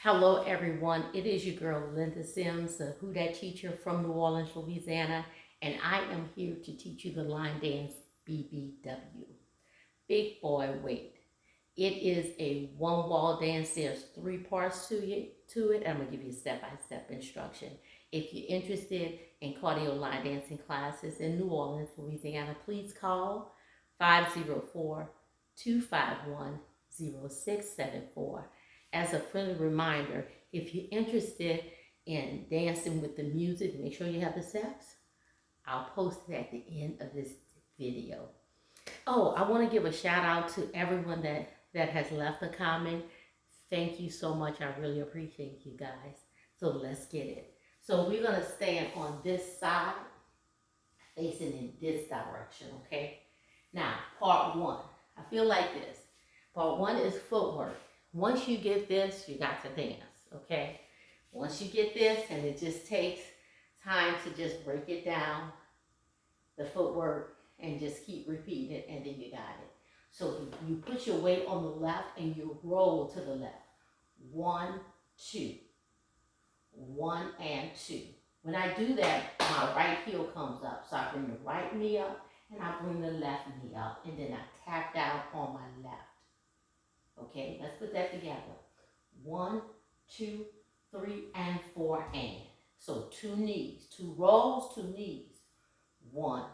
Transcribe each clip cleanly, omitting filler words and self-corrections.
Hello everyone, it is your girl Linda Sims, the Who Dat teacher from New Orleans, Louisiana, and I am here to teach you the line dance BBW. Big boy wait. It is a one wall dance. There's 3 parts to it. I'm gonna give you step-by-step instruction. If you're interested in cardio line dancing classes in New Orleans, Louisiana, please call 504-251-0674. As a friendly reminder, if you're interested in dancing with the music, make sure you have the steps. I'll post it at the end of this video. Oh, I want to give a shout out to everyone that has left a comment. Thank you so much. I really appreciate you guys. So let's get it. So we're going to stand on this side, facing in this direction, okay? Now, part 1. I feel like this. Part 1 is footwork. Once you get this, you got to dance, okay? Once you get this, and it just takes time to just break it down, the footwork, and just keep repeating it, and then you got it. So you put your weight on the left, and you roll to the left. 1, 2. 1 and 2. When I do that, my right heel comes up. So I bring the right knee up, and I bring the left knee up, and then I tap down on my left. Okay, let's put that together. 1, 2, 3, and 4, and. So 2 knees, 2 rolls, 2 knees. 1,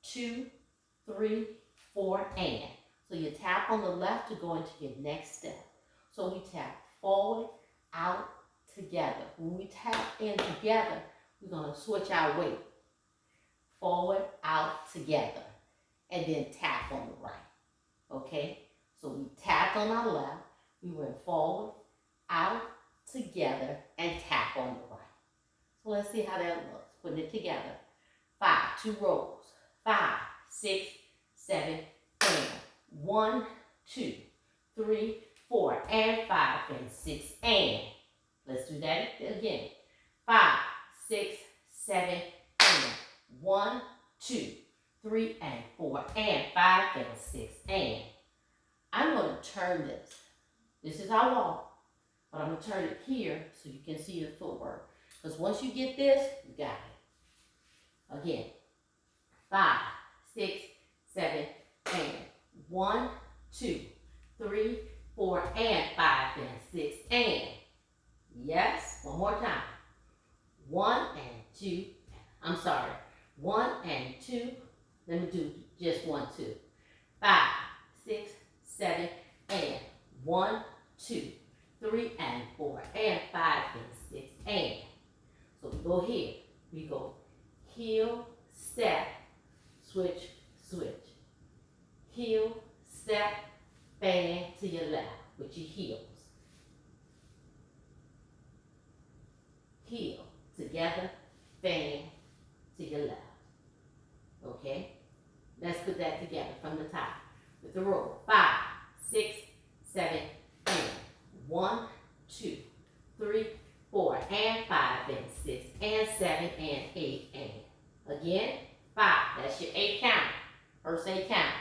2, 3, 4, and. So you tap on the left to go into your next step. So we tap forward, out, together. When we tap in together, we're going to switch our weight. Forward, out, together. And then tap on the right. Okay? So we tapped on our left, we went forward, out, together, and tap on the right. So let's see how that looks. Putting it together. 5, 2 rolls. 5, 6, 7, and 1, 2, 3, 4, and 5, and 6, and. Let's do that again. 5, 6, 7, and 1, 2, 3, and 4, and 5, and 6, and. I'm going to turn this. This is our wall. But I'm going to turn it here so you can see the footwork. Because once you get this, you got it. Again. 5, 6, 7, and 1, 2, 3, 4, and 5, and 6, and. Yes, one more time. 1 and 2. I'm sorry. 1 and 2. Let me do just 1, 2. 5, 6, 7, and 1, 2, 3, and 4, and 5, and 6, and. So we go here. We go heel, step, switch, switch. Heel, step, bang to your left with your heels. Heel, together, bang to your left. Okay? Let's put that together from the top. With the roll. 5, 6, 7, and 1, 2, 3, 4, and 5, and 6, and 7, and 8, and. Again, 5. That's your 8 count. First 8 count.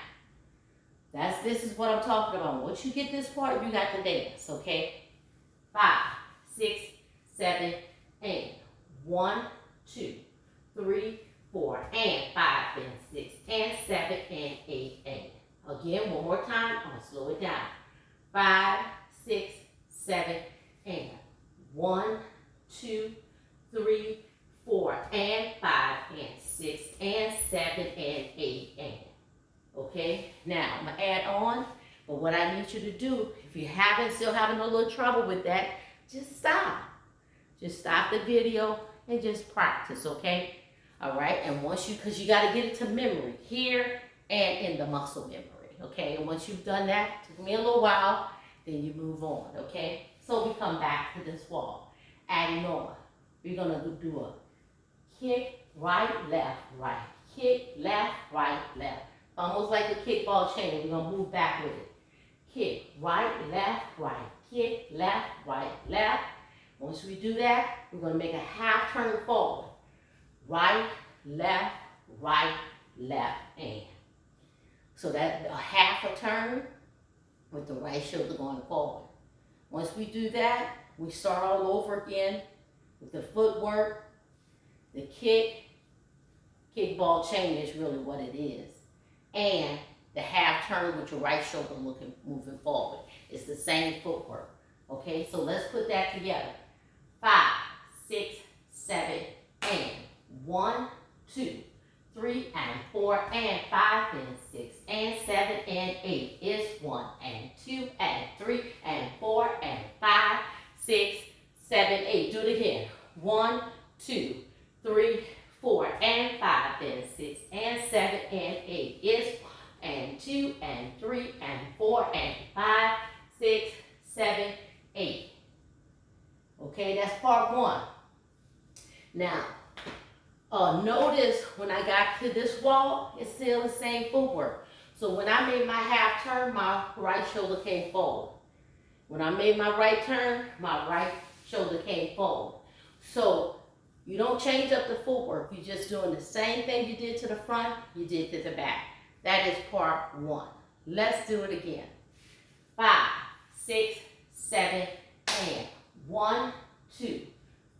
This is what I'm talking about. Once you get this part, you got the dance, okay? 5, 6, 7, and 1, 2, 3, 4, and 5, and 6, and 7, and 8, and. Again, one more time. I'm going to slow it down. 5, 6, 7, and 1, 2, 3, 4, and 5, and 6, and 7, and 8, and. Okay? Now, I'm going to add on. But what I need you to do, if you're still having a little trouble with that, just stop. Just stop the video and just practice, okay? All right? And because you got to get it to memory here and in the muscle memory, okay? And once you've done that, took me a little while, then you move on, okay? So we come back to this wall. Adding on. We're going to do a kick, right, left, right. Kick, left, right, left. Almost like a kickball chain. We're going to move back with it. Kick, right, left, right. Kick, left, right, left. Once we do that, we're going to make a half turn forward. Right, left, and. So that a half a turn with the right shoulder going forward. Once we do that, we start all over again with the footwork, the kick ball chain is really what it is, and the half turn with your right shoulder moving forward. It's the same footwork. Okay, so let's put that together. 5, 6, 7, and 1, 2, 3, and 4, and 5, and 6, and 7, and 8. It's 1, and 2, and 3, and 4, and 5, 6, 7, 8. Do it again. 1, 2, 3, 4, and 5, and 6, and 7, and 8. It's 1, and 2, and 3, and 4, and 5, 6, 7, 8. Okay, that's part 1. Now, notice when I got to this wall, it's still the same footwork. So when I made my half turn, my right shoulder came forward. When I made my right turn, my right shoulder came forward. So you don't change up the footwork. You're just doing the same thing you did to the front, you did to the back. That is part 1. Let's do it again. 5, 6, 7, and 1, 2,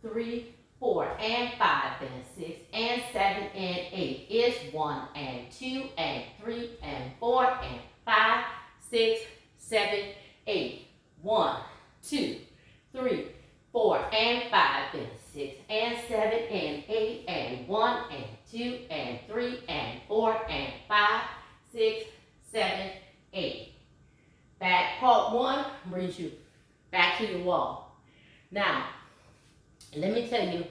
3, 4, and 5, and 6, and 7, and 8. It's 1, and 2, and 3, and 4, and 5, 6, 7, 8. 1, 2, 3, 4, and 5, and 6, and 7, and 8, and 1, and 2, and 3, and 4, and 5, 6, 7, 8. Back part 1 brings you back to your wall. Now, let me tell you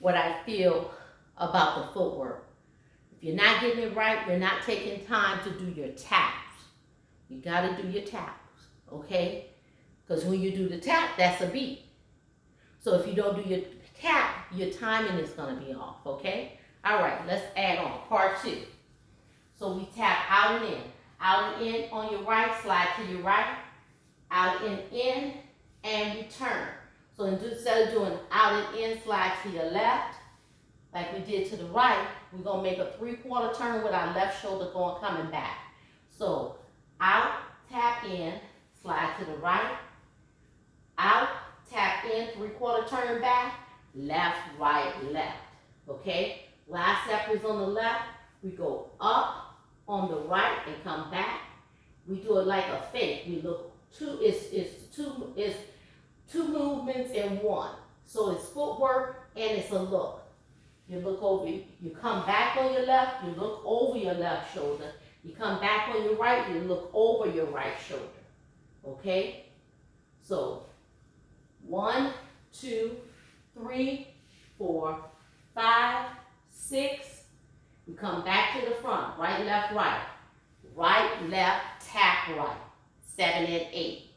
what I feel about the footwork. If you're not getting it right, you're not taking time to do your taps. You got to do your taps, okay? Because when you do the tap, that's a beat. So if you don't do your tap, your timing is going to be off, okay? All right, let's add on part 2. So we tap out and in. Out and in on your right, slide to your right. Out and in, and return. So instead of doing out and in, slide to your left, like we did to the right, we're going to make a 3/4 turn with our left shoulder coming back. So out, tap in, slide to the right. Out, tap in, 3/4 turn back, left, right, left. Okay? Last step is on the left. We go up on the right and come back. We do it like a fake. We look two movements in one. So it's footwork and it's a look. You look over, you come back on your left, you look over your left shoulder. You come back on your right, you look over your right shoulder. Okay? So 1, 2, 3, 4, 5, 6. We come back to the front. Right, left, right. Right, left, tap right. 7 and 8.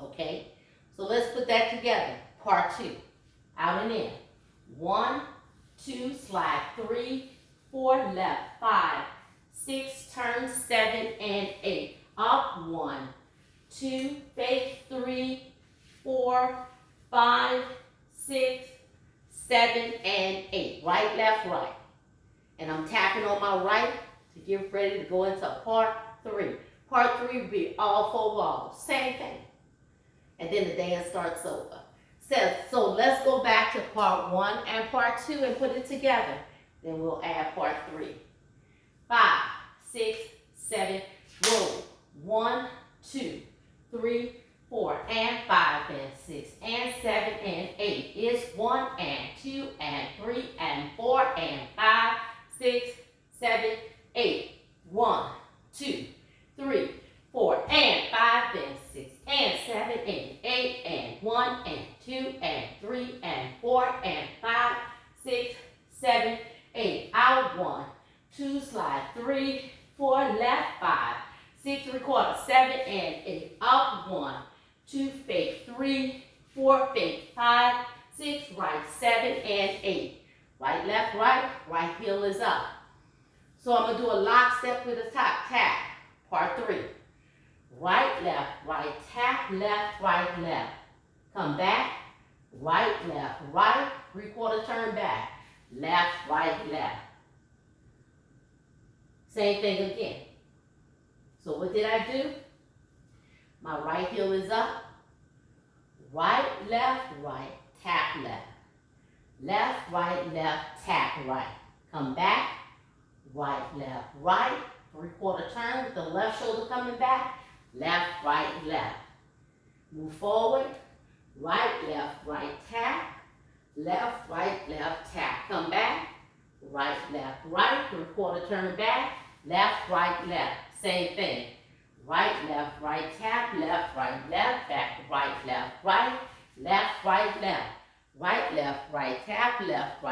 Okay? So let's put that together. Part 2. Out and in. 1, 2, slide 3, 4, left, 5, 6, turn 7 and 8. Up 1, 2, fake 3, 4, 5, 6, 7, and 8. Right, left, right. And I'm tapping on my right to get ready to go into part 3. Part 3 will be all 4 walls. Same thing. And then the dance starts over. So let's go back to part 1 and part 2 and put it together. Then we'll add part 3. 5, 6, 7, roll. 1, 2, 3, 4, and 5, and 6, and 7, and 8. It's 1, and 2, and 3, and 4, and 5, 6, 7, 8. 1, 2, 3, 4, and 5, and 6, and 7, and 8, and 1, and 2, and 3, and 4, and 5, 6, 7, 8. Out 1, 2, slide 3, 4, left 5, 6, 3/4, 7, and 8. Up 1, 2, fake 3, 4, fake 5, 6, right 7, and 8. Right, left, right heel is up. So I'm going to do a lock step with a top tap. Part 3. Right, tap, left, right, left. Come back, right, 3/4 turn back. Left, right, left. Same thing again. So what did I do? My right heel is up. Right, tap left. Left, tap right. Come back, right, 3/4 turn with the left shoulder coming back. Left, left. Move forward, right, tap. Left, tap. Come back, right, 3/4 turn back. Left, left. Same thing. Right, tap. Left, back to right, left, left, left. Right, tap. Left,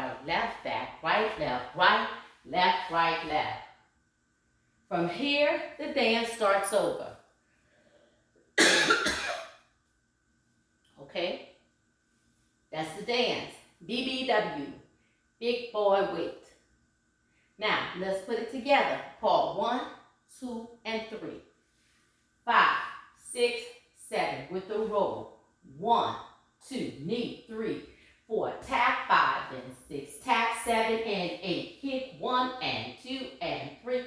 back, right, left, left. From here, the dance starts over. Okay? That's the dance. BBW. Big boy wait. Now, let's put it together. Call 1, 2, and 3. 5, 6, 7 with the roll. 1, 2, knee, 3, 4, tap, 5 and 6, tap, 7 and 8, kick, 1 and 2 and 3,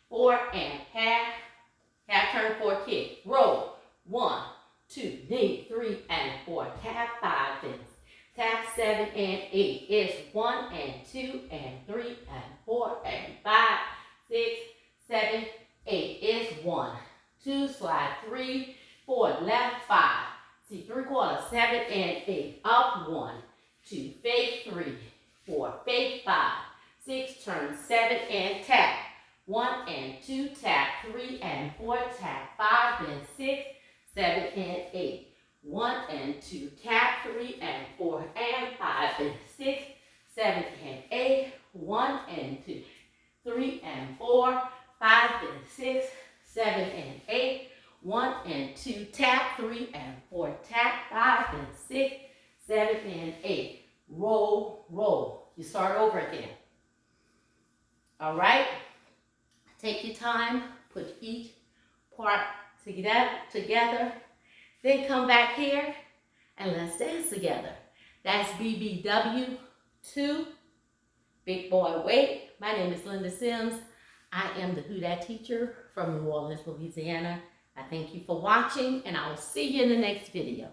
4 and half turn, 4, kick, roll, 1, 2, knee, 3 and 4, tap, 5 and 6, tap, 7 and 8, it's 1 and 2 and 3 and 4 and 5, 6, 7, 8, it's 1, 2, slide, 3, 4, left, 5, see, 3/4, 7 and 8, up, 1, 2, fake, 3, 4, fake, 5, 6, turn, 7 and tap, 1 and 2, tap, 3 and 4, tap, 5 and 6, 7 and 8, 1 and 2, tap, 3 and 4 and 5 and 6, 7 and 8, 1 and 2, 3 and 4, 5 and 6, 7 and 8, 1 and 2, tap, 3 and 4, tap, 5 and 6, 7 and 8. Roll, roll. You start over again. All right? Take your time, put each part together, then come back here and let's dance together. That's BBW 2, Big Boy Wait. My name is Linda Sims. I am the Who Dat teacher from New Orleans, Louisiana. I thank you for watching, and I will see you in the next video.